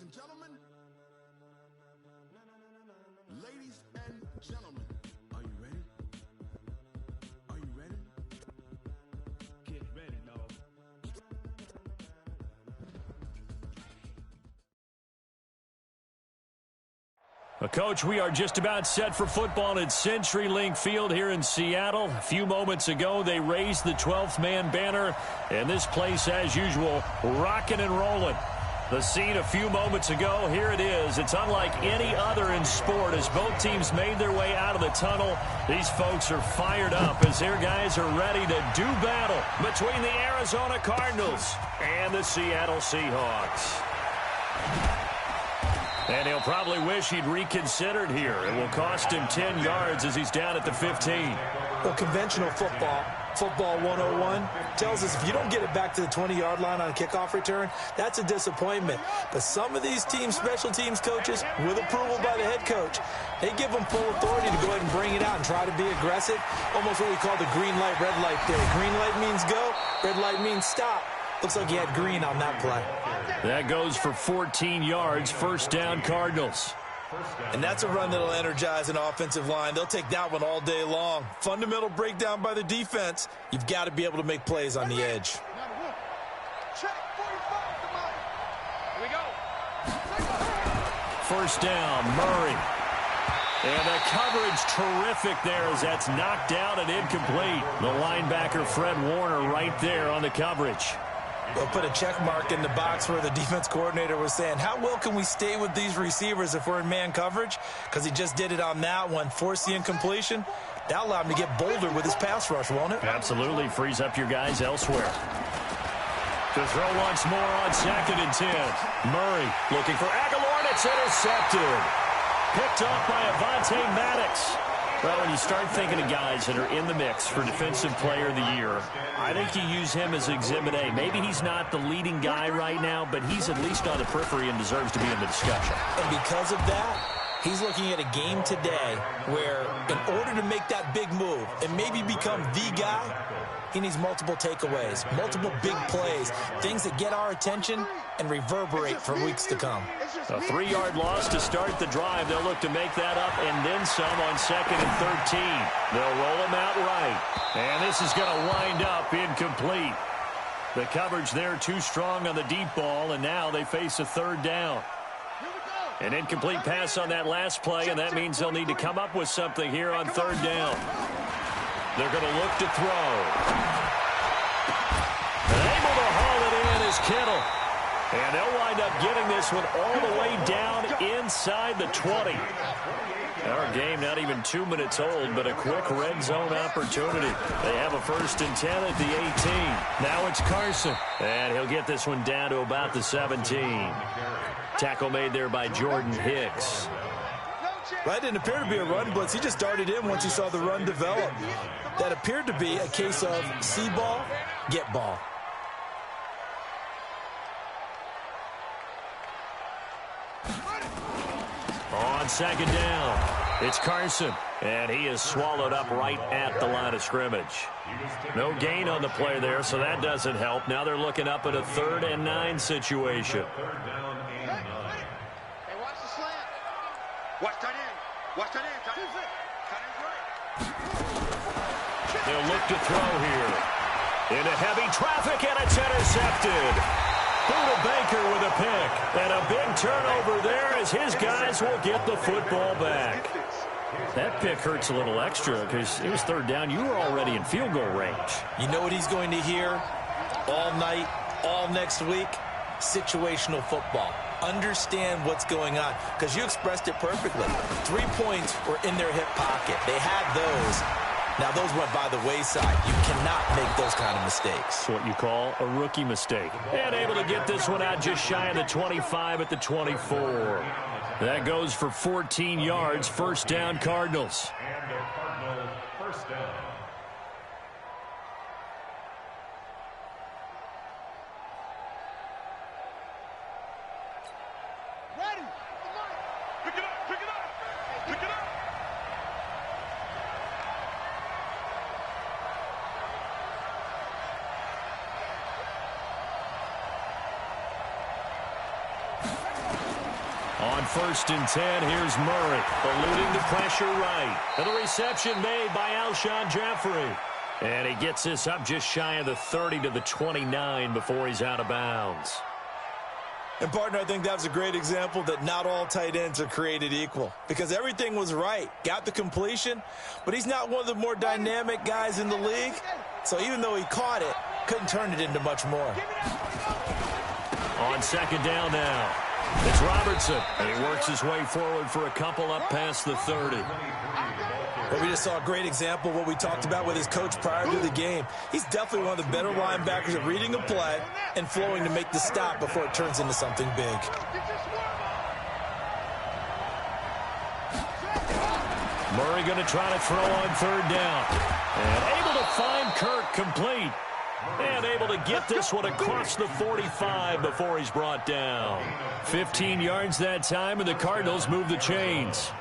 and gentlemen, ladies and gentlemen, are you ready? Are you ready? Get ready, dog. Coach, we are just about set for football at CenturyLink Field here in Seattle. A few moments ago, they raised the 12th man banner, and this place, as usual, rocking and rolling. The scene a few moments ago, here it is. It's unlike any other in sport as both teams made their way out of the tunnel. These folks are fired up as their guys are ready to do battle between the Arizona Cardinals and the Seattle Seahawks. And he'll probably wish he'd reconsidered here. It will cost him 10 yards as he's down at the 15. Well, conventional football 101, tells us if you don't get it back to the 20-yard line on a kickoff return, that's a disappointment. But some of these teams, special teams coaches, with approval by the head coach, they give them full authority to go ahead and bring it out and try to be aggressive. Almost what we call the green light, red light theory. Green light means go, red light means stop. Looks like he had green on that play. That goes for 14 yards, first down Cardinals. And that's a run that'll energize an offensive line. They'll take that one all day long. Fundamental breakdown by the defense. You've got to be able to make plays on the edge. First down, Murray. And the coverage terrific there as that's knocked down and incomplete. The linebacker, Fred Warner, right there on the coverage. We'll put a check mark in the box where the defense coordinator was saying, how well can we stay with these receivers if we're in man coverage? Because he just did it on that one, forced the incompletion. That allowed him to get bolder with his pass rush, won't it? Absolutely. Frees up your guys elsewhere. To throw once more on 2nd and 10. Murray looking for Aguilar, and it's intercepted. Picked off by Avonte Maddox. Well, when you start thinking of guys that are in the mix for Defensive Player of the Year, I think you use him as Exhibit A. Maybe he's not the leading guy right now, but he's at least on the periphery and deserves to be in the discussion. And because of that, he's looking at a game today where in order to make that big move and maybe become the guy, he needs multiple takeaways, multiple big plays, things that get our attention and reverberate for weeks to come. A 3-yard loss to start the drive. They'll look to make that up and then some on 2nd and 13. They'll roll him out right. And this is going to wind up incomplete. The coverage there too strong on the deep ball, and now they face a 3rd down. An incomplete pass on that last play, and that means they'll need to come up with something here on 3rd down. They're going to look to throw. And able to haul it in is Kittle. And they'll wind up getting this one all the way down inside the 20. Our game not even 2 minutes old, but a quick red zone opportunity. They have a 1st and 10 at the 18. Now it's Carson. And he'll get this one down to about the 17. Tackle made there by Jordan Hicks. That didn't appear to be a run blitz. He just darted in once he saw the run develop. That appeared to be a case of see ball, get ball. On 2nd down, it's Carson, and he is swallowed up right at the line of scrimmage. No gain on the play there, so that doesn't help. Now they're looking up at a 3rd and 9 situation. Hey, watch the slant. Watch tight end. Watch tight end. Tight end's right. They'll look to throw here. Into heavy traffic, and it's intercepted. Buda Baker with a pick, and a big turnover there as his guys will get the football back. That pick hurts a little extra because it was 3rd down. You were already in field goal range. You know what he's going to hear all night, all next week? Situational football. Understand what's going on because you expressed it perfectly. 3 points were in their hip pocket. They had those. Now, those went by the wayside. You cannot make those kind of mistakes. It's what you call a rookie mistake. And able to get this one out just shy of the 25 at the 24. That goes for 14 yards, 1st down Cardinals. And a Cardinal 1st down. Ready. Pick it up. Pick it up. Pick it up. On 1st and 10, here's Murray, eluding the pressure right. And the reception made by Alshon Jeffrey. And he gets this up just shy of the 30 to the 29 before he's out of bounds. And, partner, I think that's a great example that not all tight ends are created equal, because everything was right. Got the completion, but he's not one of the more dynamic guys in the league. So even though he caught it, couldn't turn it into much more. On 2nd down now, it's Robertson, and he works his way forward for a couple up past the 30. Well, we just saw a great example of what we talked about with his coach prior to the game. He's definitely one of the better linebackers at reading a play and flowing to make the stop before it turns into something big. Murray going to try to throw on 3rd down. And able to find Kirk complete. And able to get this one across the 45 before he's brought down. 15 yards that time, and the Cardinals move the chains.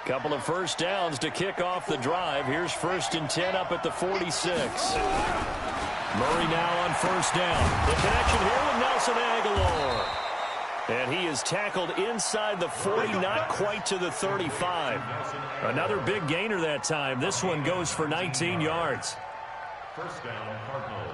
Couple of 1st downs to kick off the drive. Here's 1st and 10 up at the 46. Murray now on 1st down. The connection here with Nelson Aguilar. And he is tackled inside the 40, not quite to the 35. Another big gainer that time. This one goes for 19 yards. 1st down, Cardinals.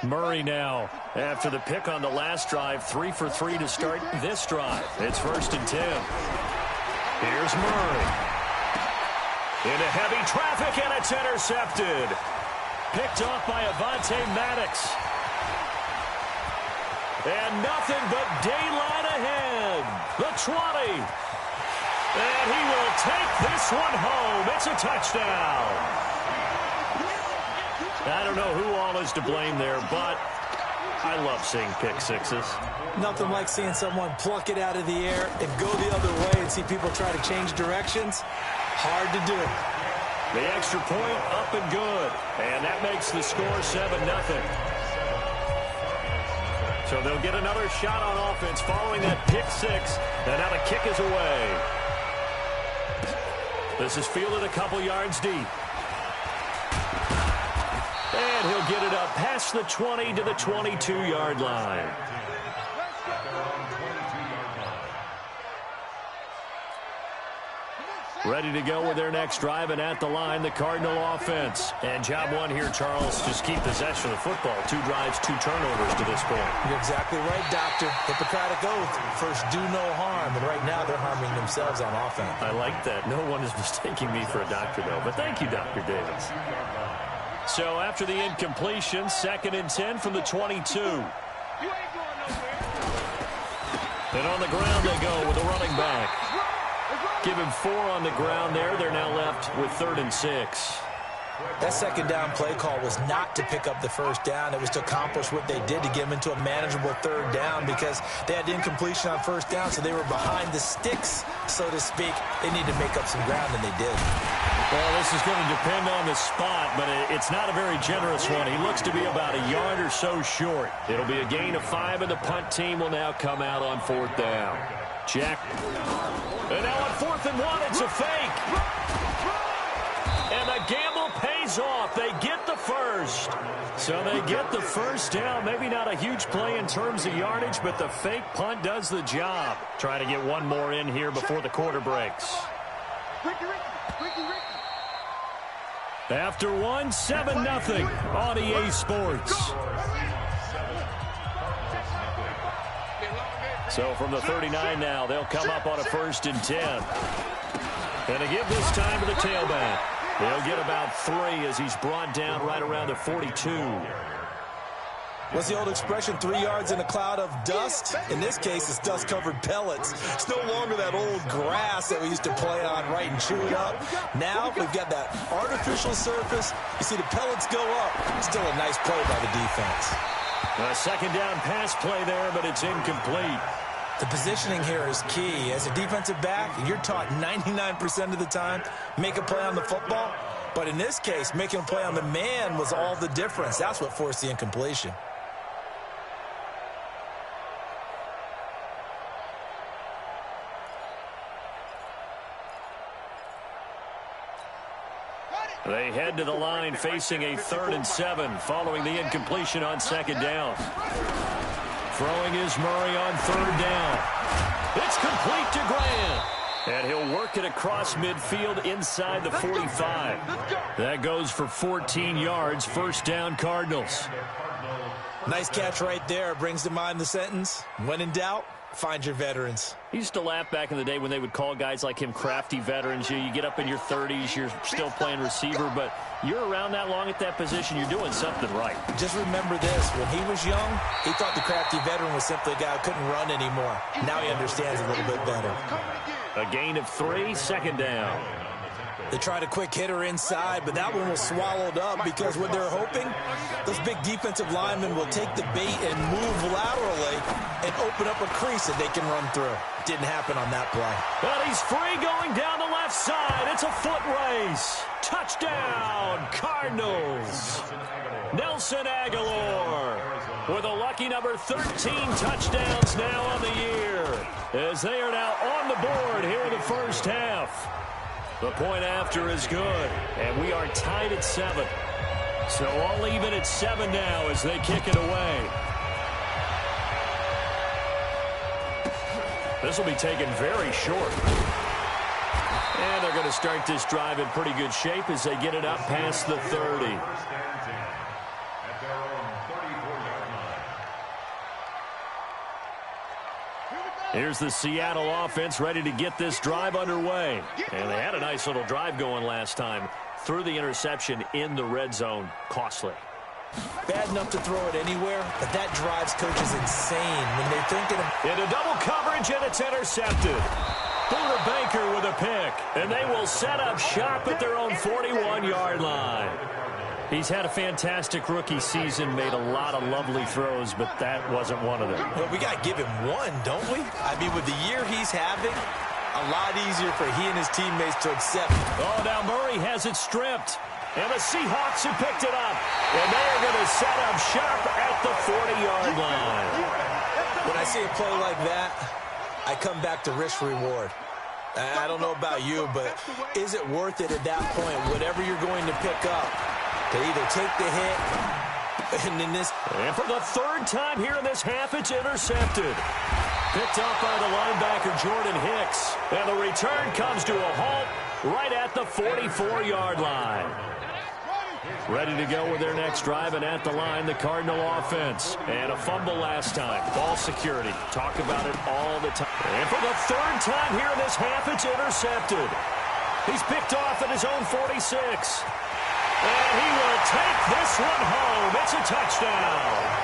Murray now, after the pick on the last drive, 3 for 3 to start this drive. It's 1st and 10. Here's Murray. Into heavy traffic, and it's intercepted. Picked off by Avonte Maddox. And nothing but daylight ahead. The 20. And he will take this one home. It's a touchdown. I don't know who all is to blame there, but I love seeing pick sixes. Nothing like seeing someone pluck it out of the air and go the other way and see people try to change directions. Hard to do. The extra point up and good. And that makes the score 7-0. So they'll get another shot on offense following that pick six. And now the kick is away. This is fielded a couple yards deep. And he'll get it up past the 20 to the 22-yard line. Ready to go with their next drive, and at the line, the Cardinal offense. And job one here, Charles, just keep possession of the football. 2 drives, 2 turnovers to this point. You're exactly right, Doctor. Hippocratic oath. First, do no harm. And right now, they're harming themselves on offense. I like that. No one is mistaking me for a doctor, though. But thank you, Dr. Davis. So after the incompletion, 2nd and 10 from the 22. And on the ground they go with a running back. Give him 4 on the ground there. They're now left with 3rd and 6. That 2nd down play call was not to pick up the 1st down. It was to accomplish what they did to get them into a manageable 3rd down because they had incompletion on 1st down, so they were behind the sticks, so to speak. They needed to make up some ground, and they did. Well, this is going to depend on the spot, but it's not a very generous one. He looks to be about a yard or so short. It'll be a gain of 5, and the punt team will now come out on 4th down. Check. And now on 4th and 1, it's a fake. And the gamble pays off. They get the first. So they get the 1st down. Maybe not a huge play in terms of yardage, but the fake punt does the job. Trying to get one more in here before the quarter breaks. After one, 7-0 on EA Sports. So from the 39 now, they'll come up on a 1st and 10. And to give this time to the tailback. They'll get about 3 as he's brought down right around the 42. What's the old expression, 3 yards in a cloud of dust? In this case, it's dust-covered pellets. It's no longer that old grass that we used to play on, right, and chew it up. Now we've got that artificial surface. You see the pellets go up. Still a nice play by the defense. A 2nd down pass play there, but it's incomplete. The positioning here is key. As a defensive back, you're taught 99% of the time, make a play on the football. But in this case, making a play on the man was all the difference. That's what forced the incompletion. They head to the line facing a 3rd and 7 following the incompletion on 2nd down. Throwing is Murray on 3rd down. It's complete to Grant. And he'll work it across midfield inside the 45. That goes for 14 yards. 1st down, Cardinals. Nice catch right there. Brings to mind the sentence, when in doubt, find your veterans. He used to laugh back in the day when they would call guys like him crafty veterans. You get up in your 30s, you're still playing receiver, but you're around that long at that position, you're doing something right. Just remember this. When he was young, he thought the crafty veteran was simply a guy who couldn't run anymore. Now he understands a little bit better. A gain of 3, 2nd down. They tried a quick hitter inside, but that one was swallowed up because what they're hoping, those big defensive linemen will take the bait and move laterally and open up a crease that they can run through. Didn't happen on that play. But he's free going down the left side. It's a foot race. Touchdown, Cardinals. Nelson Aguilar with a lucky number 13 touchdowns now on the year, as they are now on the board here in the 1st half. The point after is good, and we are tied at 7. So all even at 7 now as they kick it away. This will be taken very short. And they're going to start this drive in pretty good shape as they get it up past the 30. Here's the Seattle offense ready to get this drive underway. And they had a nice little drive going last time. Threw the interception in the red zone. Costly. Bad enough to throw it anywhere, but that drives coaches insane when they're thinking of... Into double coverage, and it's intercepted. Buda Baker with a pick. And they will set up shop at their own 41-yard line. He's had a fantastic rookie season, made a lot of lovely throws, but that wasn't one of them. Well, we got to give him one, don't we? I mean, with the year he's having, a lot easier for he and his teammates to accept. Oh, now Murray has it stripped. And the Seahawks have picked it up. And they are going to set up shop at the 40-yard line. When I see a play like that, I come back to risk-reward. I don't know about you, but is it worth it at that point, whatever you're going to pick up, to either take the hit, and in this... And for the 3rd time here in this half, it's intercepted. Picked up by the linebacker, Jordan Hicks. And the return comes to a halt right at the 44-yard line. Ready to go with their next drive, and at the line, the Cardinal offense. And a fumble last time. Ball security. Talk about it all the time. And for the 3rd time here in this half, it's intercepted. He's picked off at his own 46. And he will take this one home. It's a touchdown.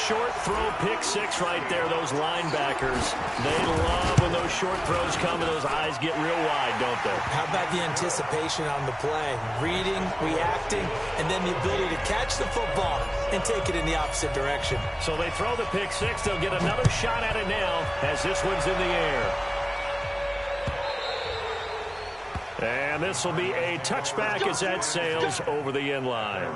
Short throw, pick 6 right there. Those linebackers, they love when those short throws come and those eyes get real wide, don't they? How about the anticipation on the play? Reading, reacting, and then the ability to catch the football and take it in the opposite direction. So they throw the pick 6. They'll get another shot at it now as this one's in the air. And this will be a touchback as that sails over the end line.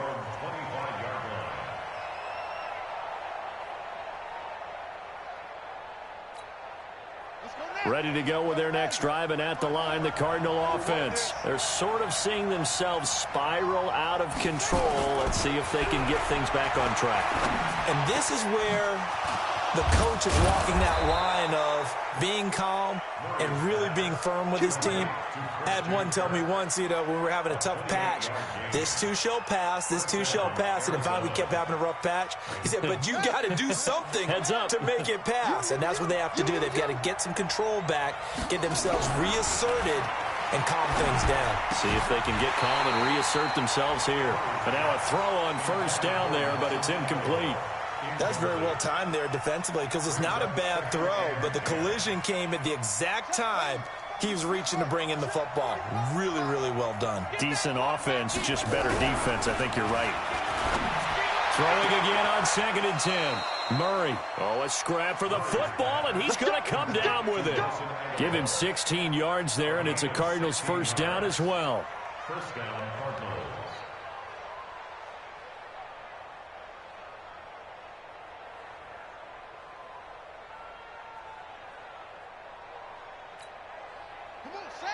Ready to go with their next drive, and at the line, the Cardinal offense. They're sort of seeing themselves spiral out of control. Let's see if they can get things back on track. And this is where the coach is walking that line of being calm and really being firm with his team. I had one tell me once, when we were having a tough patch, this too shall pass, this too shall pass. And finally we kept having a rough patch. He said, but you got to do something to make it pass. And that's what they have to do. They've got to get some control back, get themselves reasserted, and calm things down. See if they can get calm and reassert themselves here. But now a throw on 1st down there, but it's incomplete. That's very well timed there defensively, because it's not a bad throw, but the collision came at the exact time he was reaching to bring in the football. Really, really well done. Decent offense, just better defense. I think you're right. Throwing again on 2nd and 10. Murray. Oh, a scrap for the football, and he's going to come down with it. Give him 16 yards there, and it's a Cardinals 1st down as well. 1st down, Cardinals.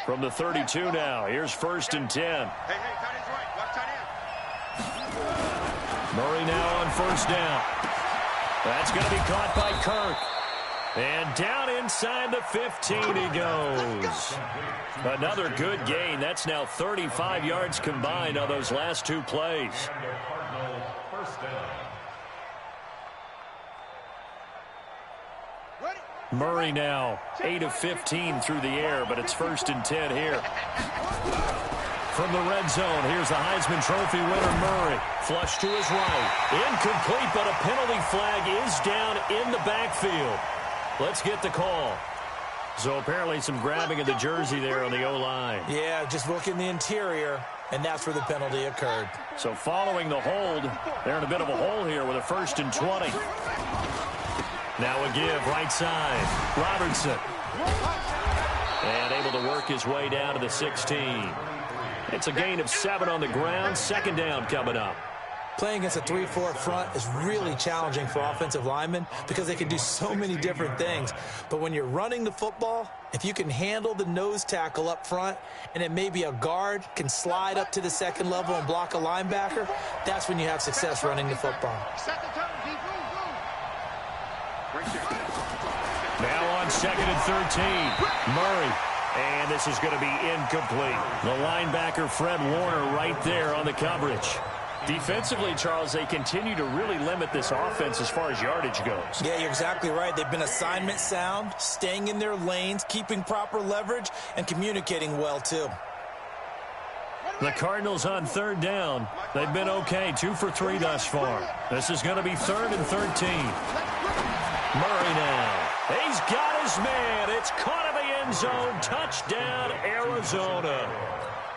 From the 32 now, here's 1st and 10. Hey, tight end's right. Watch tight end. Murray now on 1st down. That's going to be caught by Kirk. And down inside the 15 he goes. Another good gain. That's now 35 yards combined on those last 2 plays. Cardinals, 1st down. Murray now 8 of 15 through the air, but it's 1st and 10 here. From the red zone, here's the Heisman Trophy winner, Murray. Flush to his right. Incomplete, but a penalty flag is down in the backfield. Let's get the call. So apparently some grabbing of the jersey there on the O-line. Yeah, just look in the interior, and that's where the penalty occurred. So following the hold, they're in a bit of a hole here with a 1st and 20. Now a give, right side. Robertson. And able to work his way down to the 16. It's a gain of 7 on the ground. 2nd down coming up. Playing against a 3-4 front is really challenging for offensive linemen because they can do so many different things. But when you're running the football, if you can handle the nose tackle up front and then maybe a guard can slide up to the 2nd level and block a linebacker, that's when you have success running the football. Now on 2nd and 13. Murray. And this is going to be incomplete. The linebacker, Fred Warner, right there on the coverage. Defensively, Charles, they continue to really limit this offense as far as yardage goes. Yeah, you're exactly right. They've been assignment sound, staying in their lanes, keeping proper leverage, and communicating well, too. The Cardinals on 3rd down. They've been okay, 2 for 3 thus far. This is going to be 3rd and 13. Murray now. He's got his man. It's caught in the end zone. Touchdown, Arizona.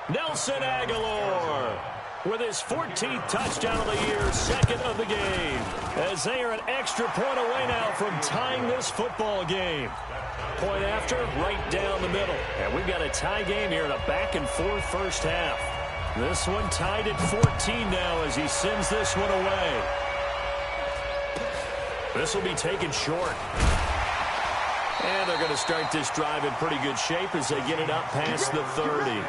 Nelson Aguilar with his 14th touchdown of the year, 2nd of the game, as they are an extra point away now from tying this football game. Point after, right down the middle. And we've got a tie game here in a back-and-forth first half. This one tied at 14 now as he sends this one away. This will be taken short. And they're going to start this drive in pretty good shape as they get it up past the 30.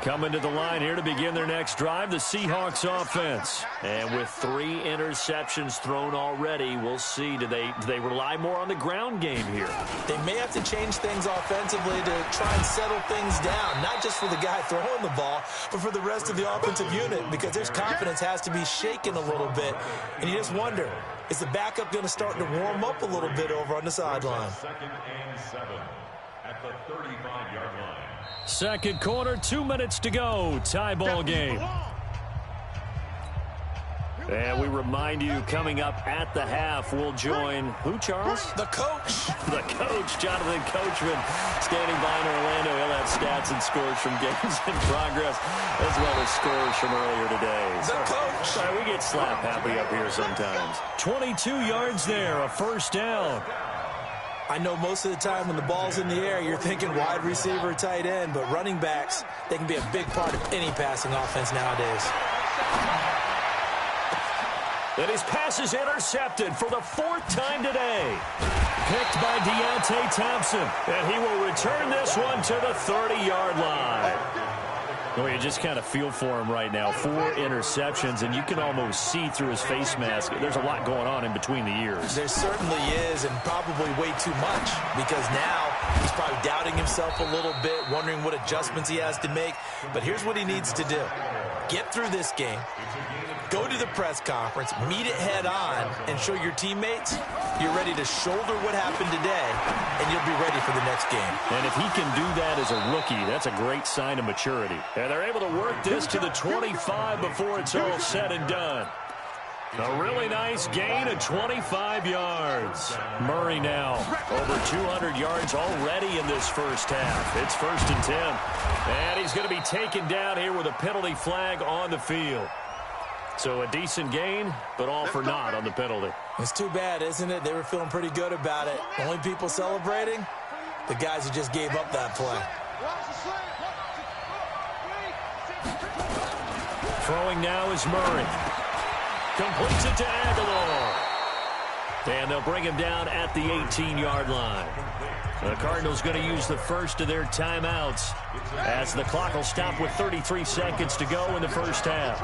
Coming to the line here to begin their next drive, the Seahawks offense. And with 3 interceptions thrown already, we'll see. Do they rely more on the ground game here? They may have to change things offensively to try and settle things down, not just for the guy throwing the ball, but for the rest of the offensive unit, because their confidence has to be shaken a little bit. And you just wonder, is the backup going to start to warm up a little bit over on the sideline? 2nd and 7 at the 35-yard line. 2nd quarter, 2 minutes to go. Tie ball game. And we remind you, coming up at the half, we'll join who, Charles? The coach. The coach, Jonathan Coachman, standing by in Orlando. He'll have stats and scores from games in progress, as well as scores from earlier today. The coach. Sorry, we get slap happy up here sometimes. 22 yards there, a 1st down. I know most of the time when the ball's in the air, you're thinking wide receiver, tight end, but running backs, they can be a big part of any passing offense nowadays. And his pass is intercepted for the 4th time today. Picked by Deontay Thompson, and he will return this one to the 30-yard line. Well, you just kind of feel for him right now. 4 interceptions, and you can almost see through his face mask. There's a lot going on in between the ears. There certainly is, and probably way too much, because now he's probably doubting himself a little bit, wondering what adjustments he has to make. But here's what he needs to do. Get through this game. Go to the press conference, meet it head on, and show your teammates you're ready to shoulder what happened today, and you'll be ready for the next game. And if he can do that as a rookie, that's a great sign of maturity. And they're able to work this to the 25 before it's all said and done. A really nice gain of 25 yards. Murray now over 200 yards already in this first half. It's 1st and 10. And he's going to be taken down here with a penalty flag on the field. So a decent gain, but all for naught on the penalty. It's too bad, isn't it? They were feeling pretty good about it. Only people celebrating, the guys who just gave up that play. Throwing now is Murray. Completes it to Aguilar. And they'll bring him down at the 18-yard line. The Cardinals going to use the first of their timeouts as the clock will stop with 33 seconds to go in the first half.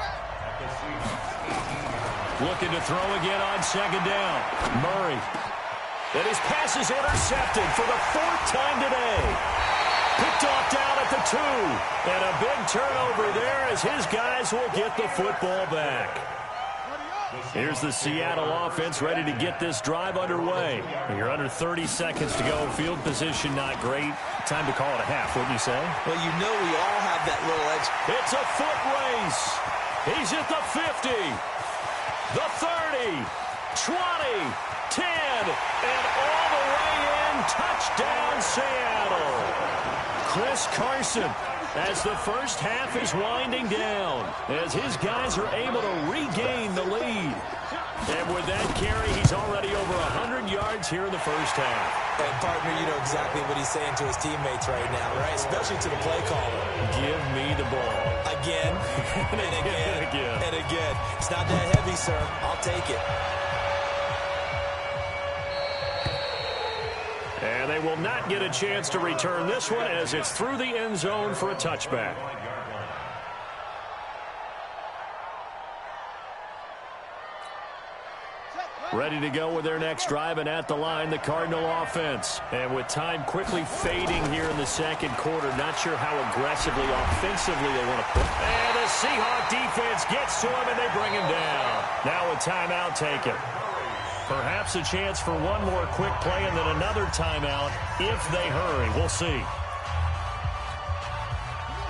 Looking to throw again on second down. Murray. And his pass is intercepted for the fourth time today. Picked off down at the 2. And a big turnover there as his guys will get the football back. Here's the Seattle offense ready to get this drive underway. You're under 30 seconds to go. Field position not great. Time to call it a half, wouldn't you say? Well, you know we all have that little edge. It's a foot race. He's at the 50, the 30, 20, 10, and all the way in. Touchdown, Seattle. Chris Carson, as the first half is winding down, as his guys are able to regain the lead. And with that carry, he's already over 100 yards here in the first half. And, partner, you know exactly what he's saying to his teammates right now, right? Especially to the play caller. Give me the ball. Again, and again, and again. It's not that heavy, sir. I'll take it. And they will not get a chance to return this one as it's through the end zone for a touchback. Ready to go with their next drive, and at the line, the Cardinal offense. And with time quickly fading here in the second quarter, not sure how aggressively, offensively they want to put. And the Seahawk defense gets to him, and they bring him down. Now a timeout taken. Perhaps a chance for one more quick play and then another timeout if they hurry. We'll see.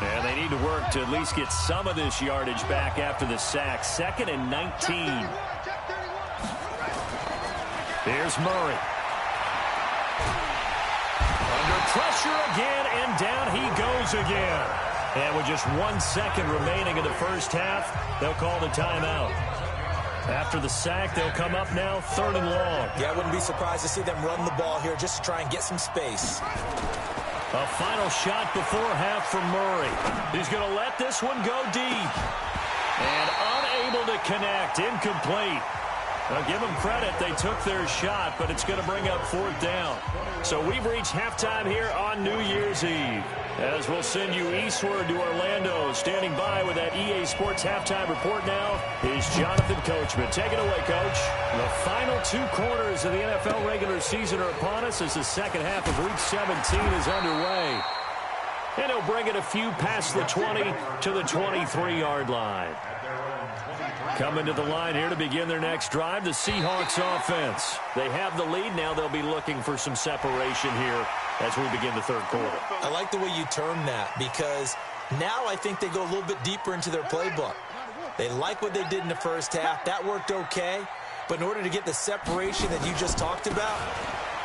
And they need to work to at least get some of this yardage back after the sack. 2nd and 19. Here's Murray. Under pressure again, and down he goes again. And with just 1 second remaining in the first half, they'll call the timeout. After the sack, they'll come up now 3rd and long. Yeah, I wouldn't be surprised to see them run the ball here just to try and get some space. A final shot before half from Murray. He's going to let this one go deep. And unable to connect, incomplete. Now, give them credit. They took their shot, but it's going to bring up 4th down. So we've reached halftime here on New Year's Eve. As we'll send you eastward to Orlando. Standing by with that EA Sports halftime report now is Jonathan Coachman. Take it away, Coach. The final 2 quarters of the NFL regular season are upon us as the second half of Week 17 is underway. And he'll bring it a few past the 20 to the 23-yard line. Coming to the line here to begin their next drive, the Seahawks offense. They have the lead. Now they'll be looking for some separation here as we begin the third quarter. I like the way you term that because now I think they go a little bit deeper into their playbook. They like what they did in the first half. That worked okay. But in order to get the separation that you just talked about,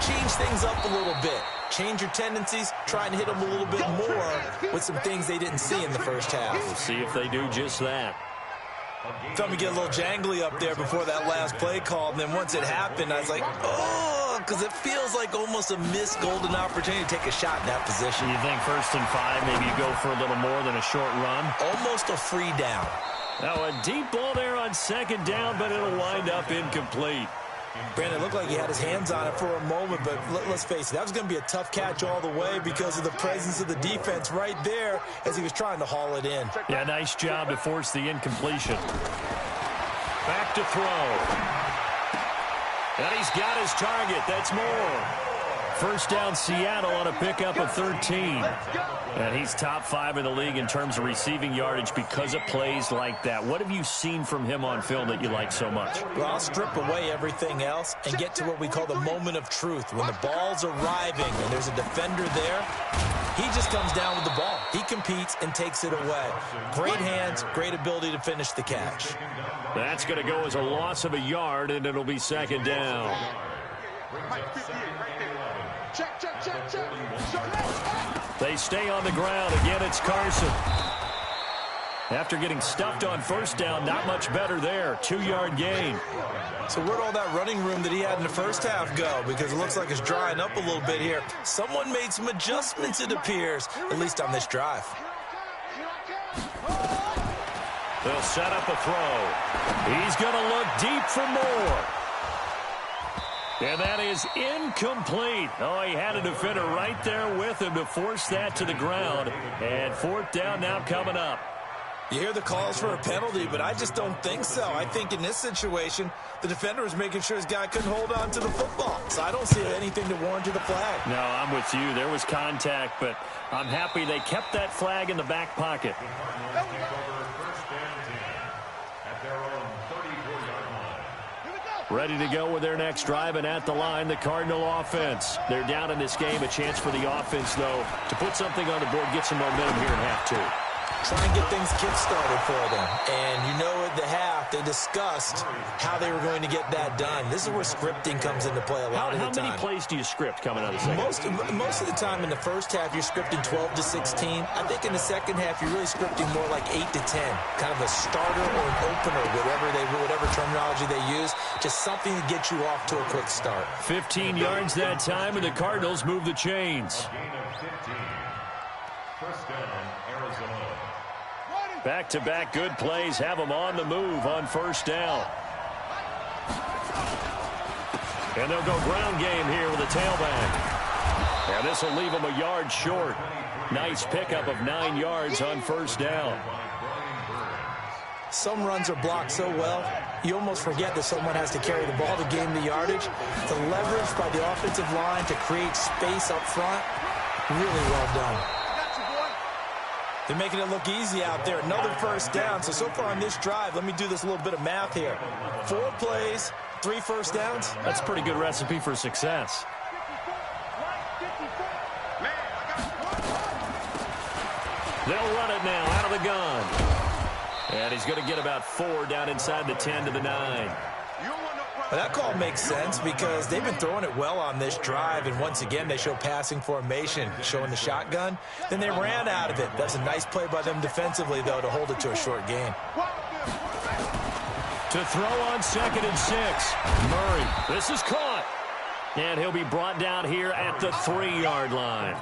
change things up a little bit. Change your tendencies, try and hit them a little bit more with some things they didn't see in the first half. We'll see if they do just that. Felt me get a little jangly up there before that last play call, and then once it happened, I was like, oh, because it feels like almost a missed golden opportunity to take a shot in that position. You think 1st and 5, maybe you go for a little more than a short run? Almost a free down. Now a deep ball there on 2nd down, but it'll wind up incomplete. Brandon, it looked like he had his hands on it for a moment, but let's face it, that was going to be a tough catch all the way because of the presence of the defense right there as he was trying to haul it in. Yeah, nice job to force the incompletion. Back to throw. And he's got his target. That's more. 1st down Seattle on a pickup of 13. And he's top 5 in the league in terms of receiving yardage because of plays like that. What have you seen from him on film that you like so much? Well, I'll strip away everything else and get to what we call the moment of truth. When the ball's arriving and there's a defender there, he just comes down with the ball. He competes and takes it away. Great hands, great ability to finish the catch. That's going to go as a loss of a yard, and it'll be 2nd down. They stay on the ground. Again, it's Carson. After getting stuffed on 1st down, not much better there. 2-yard gain. So where'd all that running room that he had in the first half go? Because it looks like it's drying up a little bit here. Someone made some adjustments, it appears, at least on this drive. They'll set up a throw. He's going to look deep for more. And that is incomplete. Oh, he had a defender right there with him to force that to the ground. And fourth down now coming up. You hear the calls for a penalty, but I just don't think so. I think in this situation, the defender was making sure his guy couldn't hold on to the football. So I don't see anything to warrant the flag. No, I'm with you. There was contact, but I'm happy they kept that flag in the back pocket. Ready to go with their next drive, and at the line, the Cardinal offense. They're down in this game. A chance for the offense, though, to put something on the board, get some momentum here in half two. Try and get things kick-started for them. And you know at the half, they discussed how they were going to get that done. This is where scripting comes into play a lot of the time. How many plays do you script coming out of the second? Most of the time in the first half, you're scripting 12 to 16. I think in the second half, you're really scripting more like 8 to 10. Kind of a starter or an opener, whatever terminology they use. Just something to get you off to a quick start. 15 yards that time, and the Cardinals move the chains. First down, Arizona. Back-to-back good plays have them on the move on first down. And they'll go ground game here with a tailback. And this will leave them a yard short. Nice pickup of 9 yards on first down. Some runs are blocked so well, you almost forget that someone has to carry the ball to gain the yardage. The leverage by the offensive line to create space up front, really well done. They're making it look easy out there. Another first down. So far on this drive, let me do this little bit of math here. 4 plays, 3 first downs. That's a pretty good recipe for success. They'll run it now out of the gun. And he's going to get about 4 down inside the 10 to the 9. That call makes sense because they've been throwing it well on this drive, and once again they show passing formation, showing the shotgun. Then they ran out of it. That's a nice play by them defensively, though, to hold it to a short gain. To throw on 2nd and 6. Murray, this is caught. And he'll be brought down here at the 3-yard line.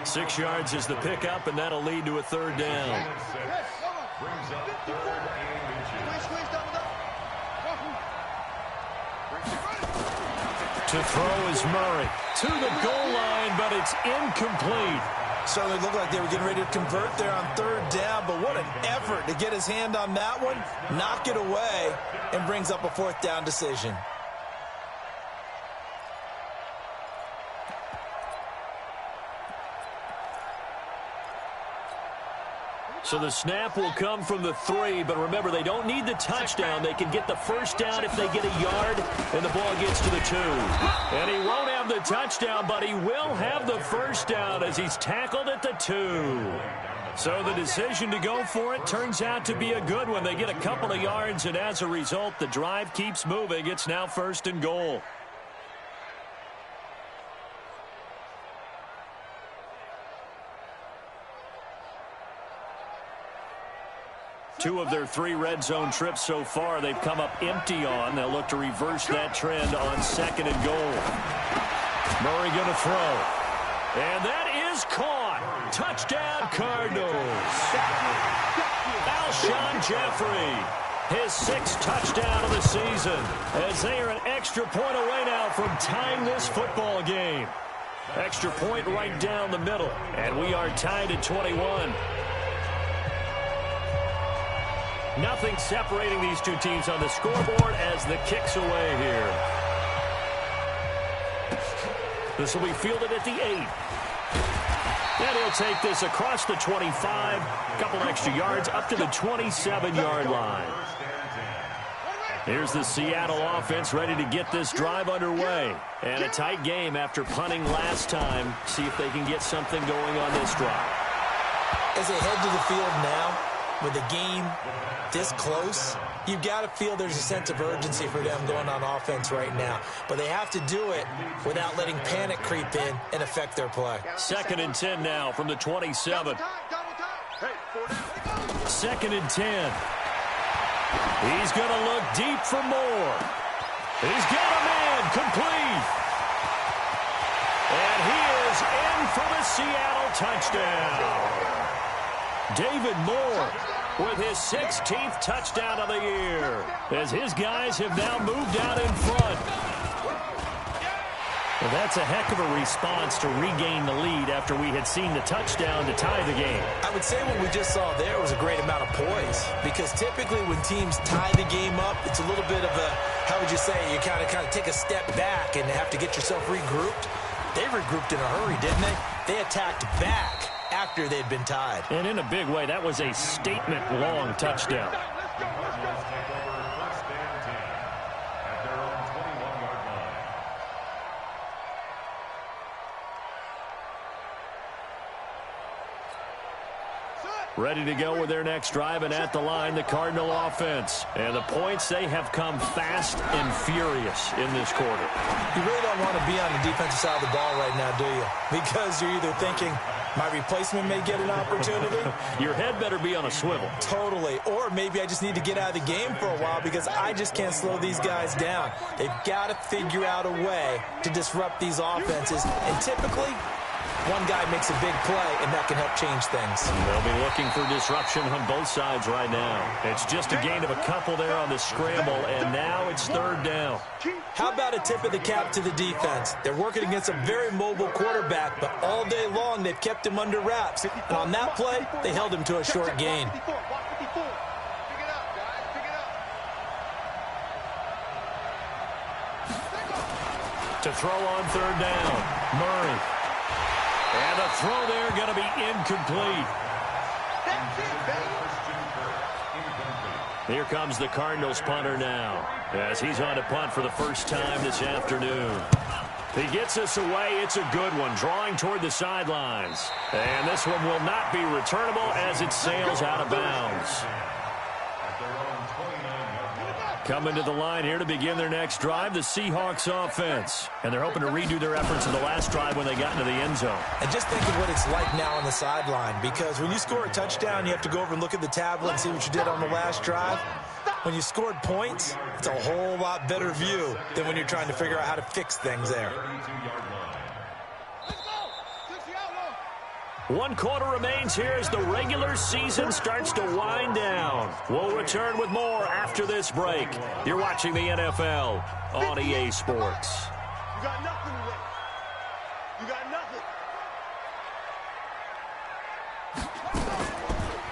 6 yards is the pickup, and that'll lead to a 3rd down. Brings up 3rd and inches. To throw is Murray. To the goal line, but it's incomplete. Certainly looked like they were getting ready to convert there on 3rd down, but what an effort to get his hand on that one, knock it away, and brings up a 4th down decision. So the snap will come from the 3, but remember, they don't need the touchdown. They can get the first down if they get a yard, and the ball gets to the 2. And he won't have the touchdown, but he will have the first down as he's tackled at the 2. So the decision to go for it turns out to be a good one. They get a couple of yards, and as a result, the drive keeps moving. It's now 1st and goal. Two of their 3 red zone trips so far, they've come up empty on. They'll look to reverse that trend on 2nd and goal. Murray going to throw. And that is caught. Touchdown, Cardinals. Alshon Jeffrey, his 6th touchdown of the season, as they are an extra point away now from tying this football game. Extra point right down the middle, and we are tied at 21. Nothing separating these two teams on the scoreboard as the kick's away here. This will be fielded at the 8. And he'll take this across the 25, a couple extra yards up to the 27-yard line. Here's the Seattle offense ready to get this drive underway. And a tight game after punting last time. See if they can get something going on this drive. As they head to the field now, with the game this close, you've got to feel there's a sense of urgency for them going on offense right now. But they have to do it without letting panic creep in and affect their play. 2nd and 10 now from the 27. 2nd and 10. He's going to look deep for more. He's got a man complete. And he is in for the Seattle touchdown. David Moore with his 16th touchdown of the year, as his guys have now moved out in front. Well, that's a heck of a response to regain the lead after we had seen the touchdown to tie the game. I would say what we just saw there was a great amount of poise, because typically when teams tie the game up, it's a little bit of a, how would you say, you kind of take a step back and have to get yourself regrouped. They regrouped in a hurry, didn't they? They attacked back after they'd been tied. And in a big way, that was a statement-long touchdown. Ready to go with their next drive, and at the line, the Cardinal offense. And the points, they have come fast and furious in this quarter. You really don't want to be on the defensive side of the ball right now, do you? Because you're either thinking, my replacement may get an opportunity. Your head better be on a swivel. Totally. Or maybe I just need to get out of the game for a while because I just can't slow these guys down. They've got to figure out a way to disrupt these offenses. And typically, one guy makes a big play, and that can help change things. They'll be looking for disruption on both sides right now. It's just a gain of a couple there on the scramble, and now it's third down. How about a tip of the cap to the defense? They're working against a very mobile quarterback, but all day long they've kept him under wraps. And on that play, they held him to a short gain. To throw on third down, Murray. And the throw there going to be incomplete. Here comes the Cardinals punter now, as he's on to punt for the first time this afternoon. He gets us away. It's a good one, drawing toward the sidelines. And this one will not be returnable as it sails out of bounds. Coming to the line here to begin their next drive, the Seahawks offense. And they're hoping to redo their efforts in the last drive when they got into the end zone. And just think of what it's like now on the sideline, because when you score a touchdown, you have to go over and look at the tablet and see what you did on the last drive. When you scored points, it's a whole lot better view than when you're trying to figure out how to fix things there. 1 quarter remains here as the regular season starts to wind down. We'll return with more after this break. You're watching the NFL on EA Sports. You got nothing to win. You got nothing.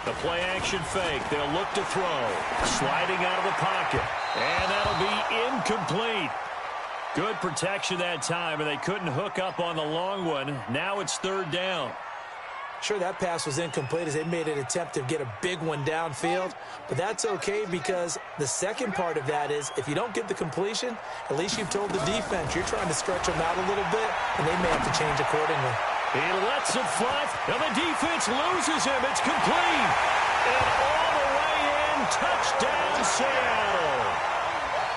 The play action fake. They'll look to throw. Sliding out of the pocket. And that'll be incomplete. Good protection that time, and they couldn't hook up on the long one. Now it's third down. Sure, that pass was incomplete as they made an attempt to get a big one downfield, but that's okay because the second part of that is if you don't get the completion, at least you've told the defense you're trying to stretch them out a little bit, and they may have to change accordingly. He lets it fly, and the defense loses him. It's complete. And all the way in, touchdown Seattle.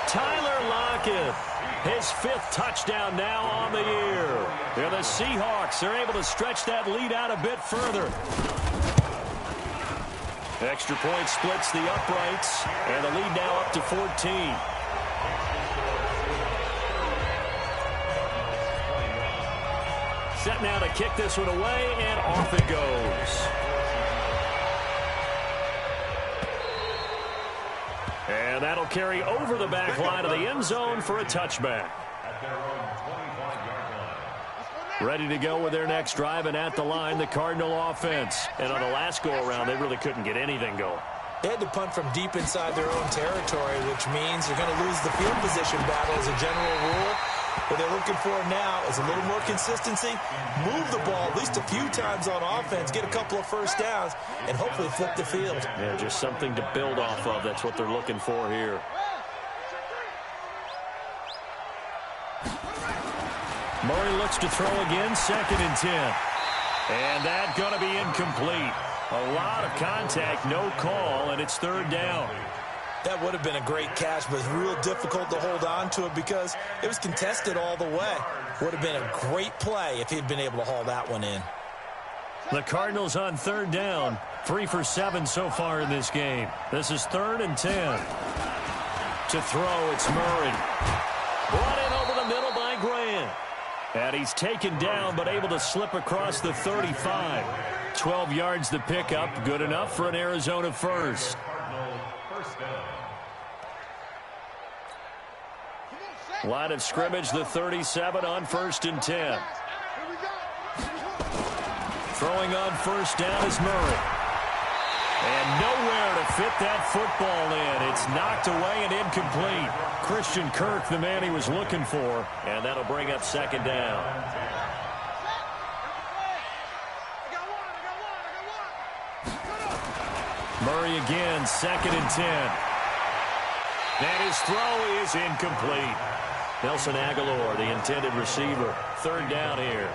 Tyler Lockett. His 5th touchdown now on the year. And the Seahawks are able to stretch that lead out a bit further. Extra point splits the uprights, and the lead now up to 14. Set now to kick this one away, and off it goes. And that'll carry over the back line of the end zone for a touchback. Ready to go with their next drive, and at the line, the Cardinal offense. And on the last go-around, they really couldn't get anything going. They had to punt from deep inside their own territory, which means they're going to lose the field position battle as a general rule. What they're looking for now is a little more consistency, move the ball at least a few times on offense, get a couple of first downs, and hopefully flip the field. Yeah, just something to build off of. That's what they're looking for here. Murray looks to throw again, 2nd and 10. And that's going to be incomplete. A lot of contact, no call, and it's third down. That would have been a great catch, but it's real difficult to hold on to it because it was contested all the way. Would have been a great play if he'd been able to haul that one in. The Cardinals on third down, 3 for 7 so far in this game. This is 3rd and 10. To throw, it's Murray. Brought in over the middle by Grant. And he's taken down but able to slip across the 35. 12 yards to pick up, good enough for an Arizona first. Line of scrimmage, the 37 on 1st and 10. Throwing on 1st down is Murray. And nowhere to fit that football in. It's knocked away and incomplete. Christian Kirk, the man he was looking for. And that'll bring up 2nd down. Murray again, 2nd and 10. And his throw is incomplete. Nelson Aguilar, the intended receiver. 3rd down here.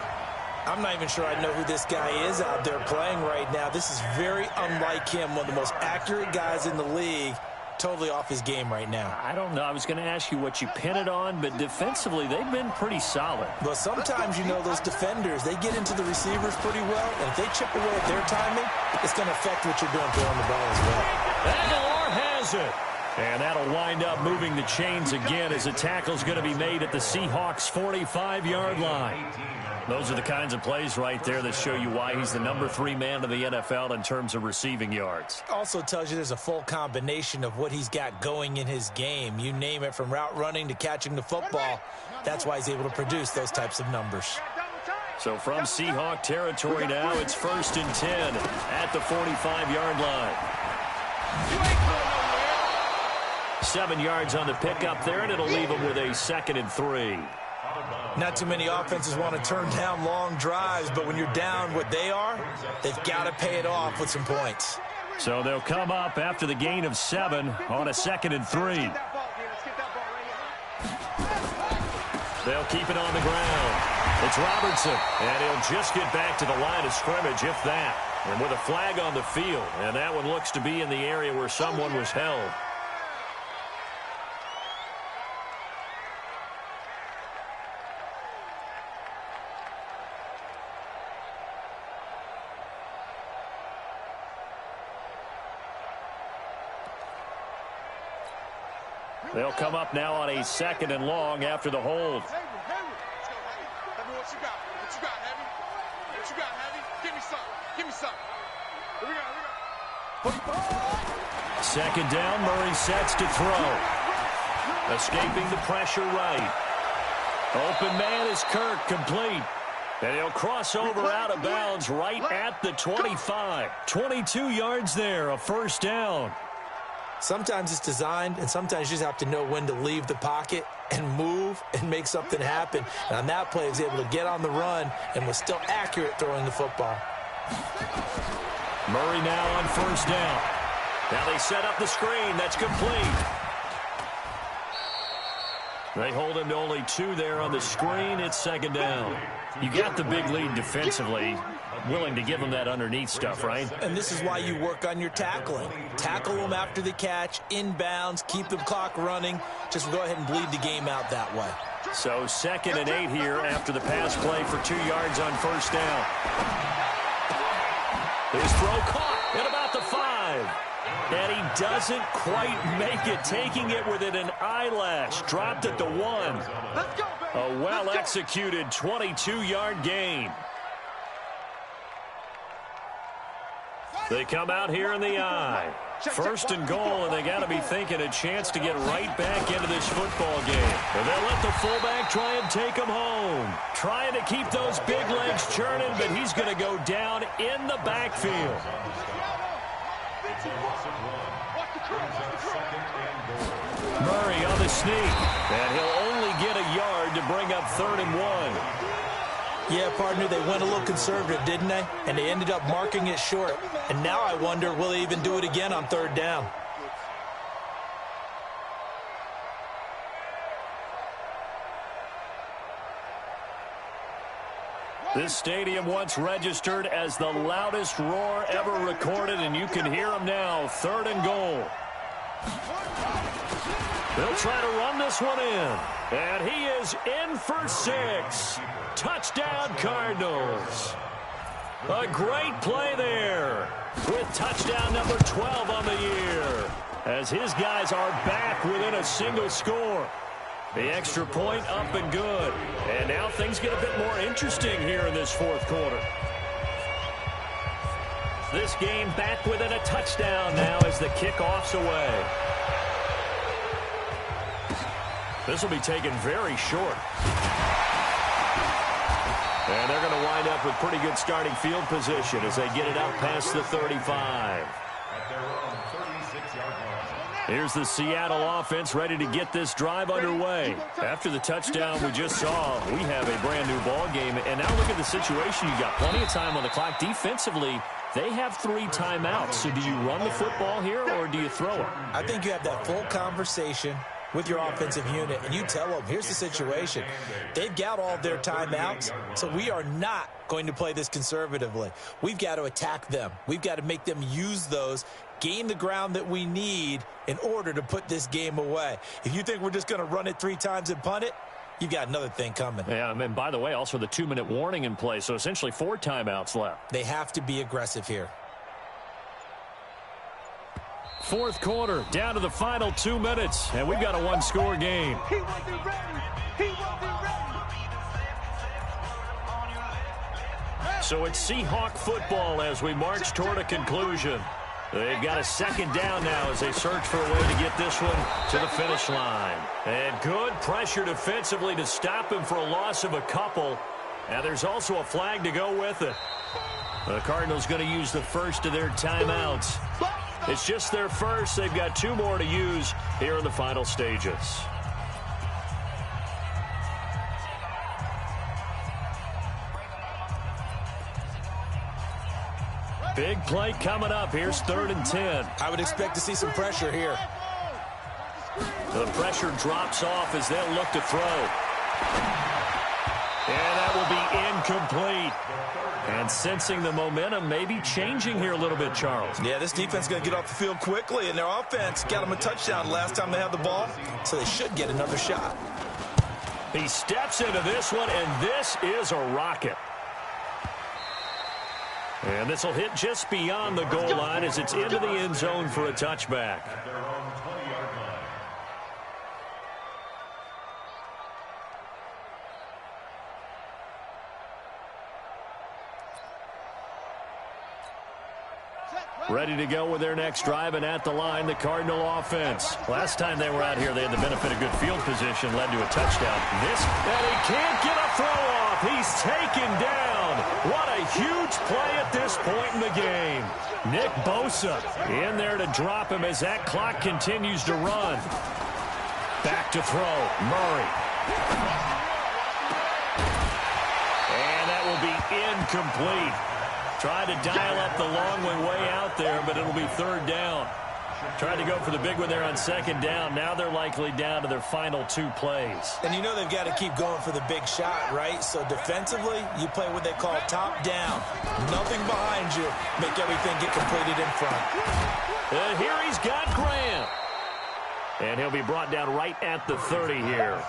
I'm not even sure I know who this guy is out there playing right now. This is very unlike him, one of the most accurate guys in the league. Totally off his game right now. I don't know. I was going to ask you what you pin it on, but defensively, they've been pretty solid. Well, sometimes, you know, those defenders, they get into the receivers pretty well, and if they chip away at their timing, it's going to affect what you're doing throwing the ball as well. Aguilar has it. And that'll wind up moving the chains again as a tackle's going to be made at the Seahawks' 45-yard line. Those are the kinds of plays right there that show you why he's the number 3 man in the NFL in terms of receiving yards. Also tells you there's a full combination of what he's got going in his game. You name it, from route running to catching the football. That's why he's able to produce those types of numbers. So from Seahawk territory now, it's 1st and 10 at the 45-yard line. 7 yards on the pickup there, and it'll leave them with a 2nd and 3. Not too many offenses want to turn down long drives, but when you're down what they are, they've got to pay it off with some points. So they'll come up after the gain of 7 on a 2nd and 3. They'll keep it on the ground. It's Robertson, and he'll just get back to the line of scrimmage, if that. And with a flag on the field, and that one looks to be in the area where someone was held. They'll come up now on a 2nd and long after the hold. What you got? What you got, Heavy? What you got, Heavy? Give me some. Give me some. Here we go. 2nd down, Murray sets to throw. Escaping the pressure right. Open man is Kirk, complete. And he'll cross over out of bounds right at the 25. 22 yards there, a 1st down. Sometimes it's designed, and sometimes you just have to know when to leave the pocket and move and make something happen. And on that play, he was able to get on the run and was still accurate throwing the football. Murray now on 1st down. Now they set up the screen. That's complete. They hold him to only 2 there on the screen. It's 2nd down. You got the big lead defensively. Willing to give them that underneath stuff, right? And this is why you work on your tackling. Tackle them after the catch, inbounds, keep the clock running. Just go ahead and bleed the game out that way. So 2nd and 8 here after the pass play for 2 yards on 1st down. His throw caught at about the 5. And he doesn't quite make it, taking it within an eyelash. Dropped at the 1. A well-executed 22-yard gain. They come out here in the I. 1st and goal, and they got to be thinking a chance to get right back into this football game. And they'll let the fullback try and take him home. Trying to keep those big legs churning, but he's going to go down in the backfield. Murray on the sneak, and he'll only get a yard to bring up 3rd and 1. Yeah, partner, they went a little conservative, didn't they? And they ended up marking it short. And now I wonder, will they even do it again on 3rd down? This stadium once registered as the loudest roar ever recorded, and you can hear them now. 3rd and goal. They'll try to run this one in. And he is in for 6. Touchdown, Cardinals. A great play there with touchdown number 12 on the year, as his guys are back within a single score. The extra point up and good. And now things get a bit more interesting here in this 4th quarter. This game back within a touchdown now as the kickoff's away. This will be taken very short. And they're going to wind up with pretty good starting field position as they get it up past the 35. At their own 36-yard line. Here's the Seattle offense ready to get this drive underway. After the touchdown we just saw, we have a brand new ball game. And now look at the situation. You got plenty of time on the clock. Defensively, they have 3 timeouts. So do you run the football here or do you throw it? I think you have that full conversation with your offensive unit, and you tell them, here's the situation. They've got all their timeouts, so we are not going to play this conservatively. We've got to attack them. We've got to make them use those, gain the ground that we need in order to put this game away. If you think we're just going to run it 3 times and punt it, you've got another thing coming. Yeah, and by the way, also the 2-minute warning in play, so essentially 4 timeouts left. They have to be aggressive here. Fourth quarter, down to the final 2 minutes, and we've got a 1-score game. He wasn't ready. He wasn't ready. So it's Seahawk football as we march toward a conclusion. They've got a second down now as they search for a way to get this one to the finish line. And good pressure defensively to stop him for a loss of a couple. And there's also a flag to go with it. The Cardinals going to use the first of their timeouts. It's just their first. They've got 2 more to use here in the final stages. Big play coming up. Here's 3rd and 10. I would expect to see some pressure here. The pressure drops off as they'll look to throw. And that will be incomplete. And sensing the momentum may be changing here a little bit, Charles. Yeah, this defense is going to get off the field quickly, and their offense got them a touchdown last time they had the ball, so they should get another shot. He steps into this one, and this is a rocket. And this will hit just beyond the goal line as it's into the end zone for a touchback. At their own 20-yard line. Ready to go with their next drive, and at the line, the Cardinal offense. Last time they were out here, they had the benefit of good field position, led to a touchdown. This, and he can't get a throw off. He's taken down. What a huge play at this point in the game. Nick Bosa in there to drop him as that clock continues to run. Back to throw, Murray. And that will be incomplete. Tried to dial up the long way out there, but it'll be 3rd down. Tried to go for the big one there on 2nd down. Now they're likely down to their final 2 plays. And you know they've got to keep going for the big shot, right? So defensively, you play what they call top down. Nothing behind you. Make everything get completed in front. And here he's got Graham. And he'll be brought down right at the 30 here.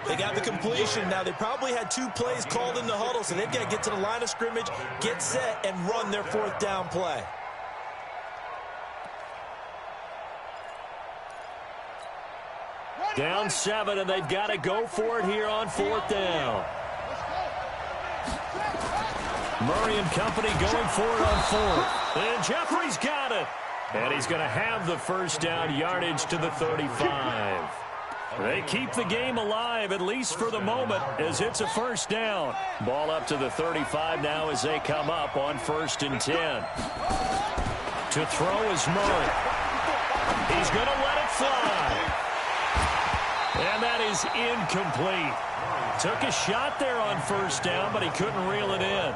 They got the completion. Now, they probably had 2 plays called in the huddle, so they've got to get to the line of scrimmage, get set, and run their 4th down play. Down 7, and they've got to go for it here on 4th down. Murray and company going for it on 4th. And Jeffrey's got it. And he's going to have the first down yardage to the 35. They keep the game alive, at least for the moment, as it's a first down. Ball up to the 35 now as they come up on 1st and 10. To throw is Murray. He's going to let it fly. And that is incomplete. Took a shot there on 1st down, but he couldn't reel it in.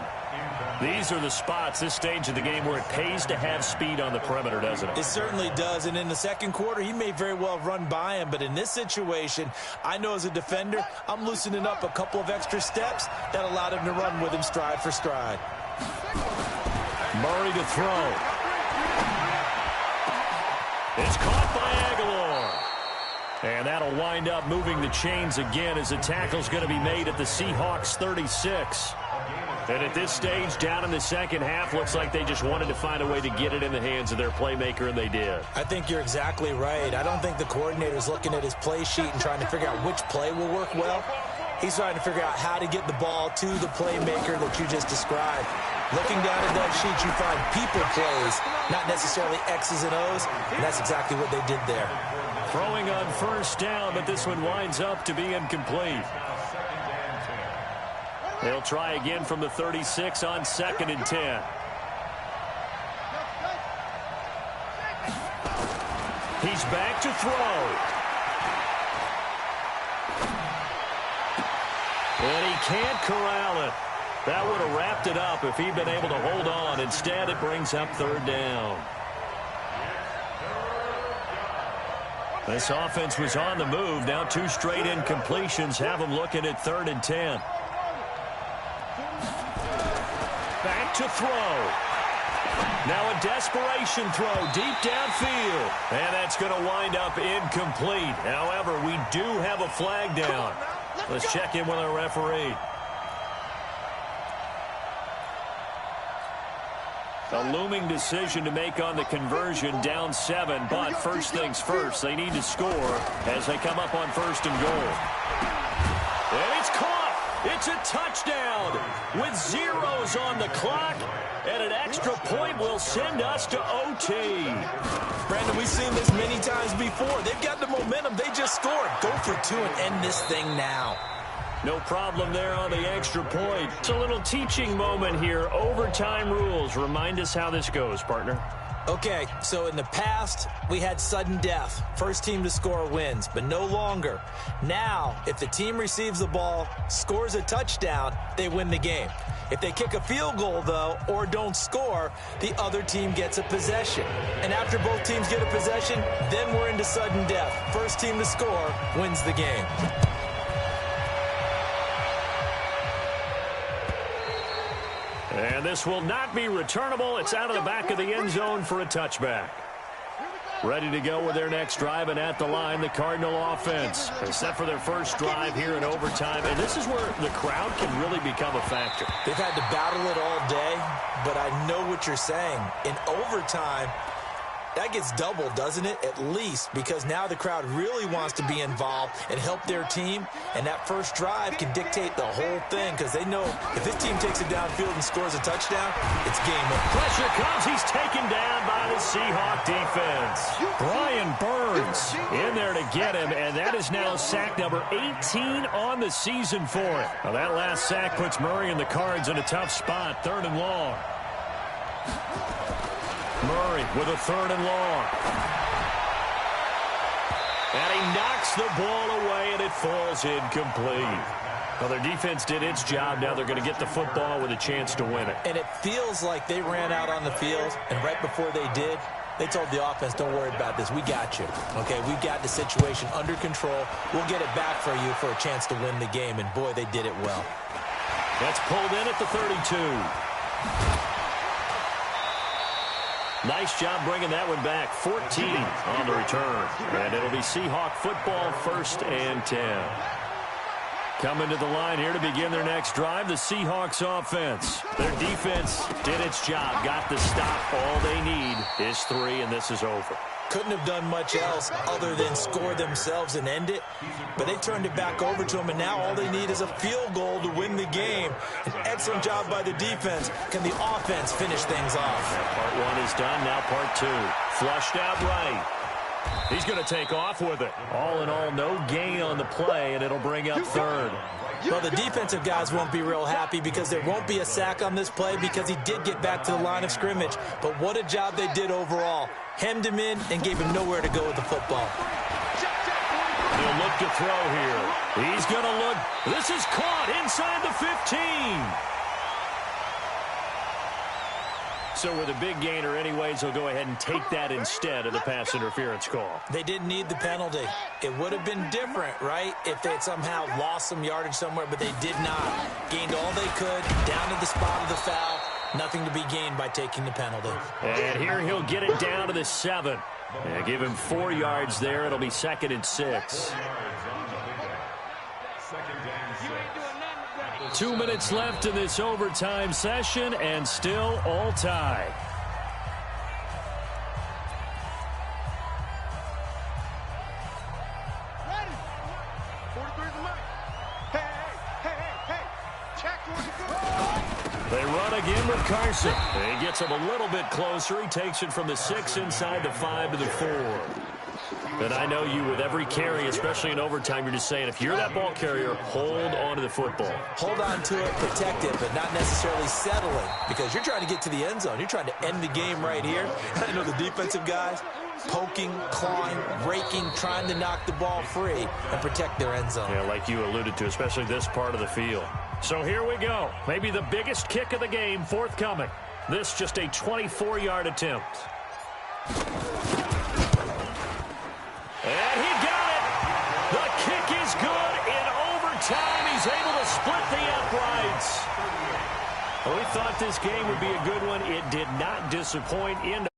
These are the spots, this stage of the game, where it pays to have speed on the perimeter, doesn't it? It certainly does, and in the second quarter, he may very well run by him, but in this situation, I know as a defender, I'm loosening up a couple of extra steps that allowed him to run with him stride for stride. Murray to throw. It's caught by Aguilar. And that'll wind up moving the chains again as the tackle's going to be made at the Seahawks 36. And at this stage, down in the second half, looks like they just wanted to find a way to get it in the hands of their playmaker, and they did. I think you're exactly right. I don't think the coordinator's looking at his play sheet and trying to figure out which play will work well. He's trying to figure out how to get the ball to the playmaker that you just described. Looking down at that sheet, you find people plays, not necessarily X's and O's, and that's exactly what they did there. Throwing on first down, but this one winds up to be incomplete. They'll try again from the 36 on 2nd and 10. He's back to throw. And he can't corral it. That would have wrapped it up if he'd been able to hold on. Instead, it brings up 3rd down. This offense was on the move. Now 2 straight incompletions have them looking at 3rd and 10. Back to throw. Now a desperation throw deep downfield. And that's going to wind up incomplete. However, we do have a flag down. Let's check in with our referee. A looming decision to make on the conversion, down 7. But first things first, they need to score as they come up on 1st and goal. And it's caught. It's a touchdown with zeros on the clock. And an extra point will send us to OT. Brandon, we've seen this many times before. They've got the momentum. They just scored. Go for 2 and end this thing now. No problem there on the extra point. It's a little teaching moment here. Overtime rules. Remind us how this goes, partner. Okay, so in the past, we had sudden death. First team to score wins, but no longer. Now, if the team receives the ball, scores a touchdown, they win the game. If they kick a field goal, though, or don't score, the other team gets a possession. And after both teams get a possession, then we're into sudden death. First team to score wins the game. And this will not be returnable. It's out of the back of the end zone for a touchback. Ready to go with their next drive, and at the line, the Cardinal offense. They're set for their first drive here in overtime, and this is where the crowd can really become a factor. They've had to battle it all day, but I know what you're saying. In overtime, that gets doubled, doesn't it? At least, because now the crowd really wants to be involved and help their team, and that first drive can dictate the whole thing because they know if this team takes it downfield and scores a touchdown, it's game over. Pressure comes. He's taken down by the Seahawk defense. Brian Burns in there to get him, and that is now sack number 18 on the season for him. Now that last sack puts Murray and the Cards in a tough spot, 3rd and long. Murray with a 3rd and long. And he knocks the ball away, and it falls incomplete. Well, their defense did its job. Now they're going to get the football with a chance to win it. And it feels like they ran out on the field, and right before they did, they told the offense, don't worry about this. We got you. Okay, we've got the situation under control. We'll get it back for you for a chance to win the game. And, boy, they did it well. That's pulled in at the 32. Nice job bringing that one back. 14 on the return. And it'll be Seahawk football, 1st and 10. Coming to the line here to begin their next drive, the Seahawks offense. Their defense did its job, got the stop. All they need is 3, and this is over. Couldn't have done much else other than score themselves and end it. But they turned it back over to them, and now all they need is a field goal to win the game. An excellent job by the defense. Can the offense finish things off? Part 1 is done, now part 2. Flushed out right. He's going to take off with it. All in all, no gain on the play, and it'll bring up 3rd. Well, the defensive guys won't be real happy because there won't be a sack on this play because he did get back to the line of scrimmage. But what a job they did overall. Hemmed him in and gave him nowhere to go with the football. He'll look to throw here. He's going to look. This is caught inside the 15. So with a big gainer anyways, he'll go ahead and take that instead of the pass interference call. They didn't need the penalty. It would have been different, right, if they had somehow lost some yardage somewhere, but they did not. Gained all they could, down to the spot of the foul. Nothing to be gained by taking the penalty. And here he'll get it down to the 7. And give him 4 yards there. It'll be 2nd and 6. 2 minutes left in this overtime session, and still all tied. Ready? 43's the mic. Hey. Check towards the goal. They run again with Carson. He gets him a little bit closer. He takes it from the 6 inside the 5 to the 4. And I know you with every carry, especially in overtime, you're just saying if you're that ball carrier, hold on to the football. Hold on to it, protect it, but not necessarily settling because you're trying to get to the end zone. You're trying to end the game right here. I know the defensive guys poking, clawing, raking, trying to knock the ball free and protect their end zone. Yeah, like you alluded to, especially this part of the field. So here we go. Maybe the biggest kick of the game forthcoming. This just a 24-yard attempt. And he got it. The kick is good in overtime. He's able to split the uprights. Well, we thought this game would be a good one. It did not disappoint in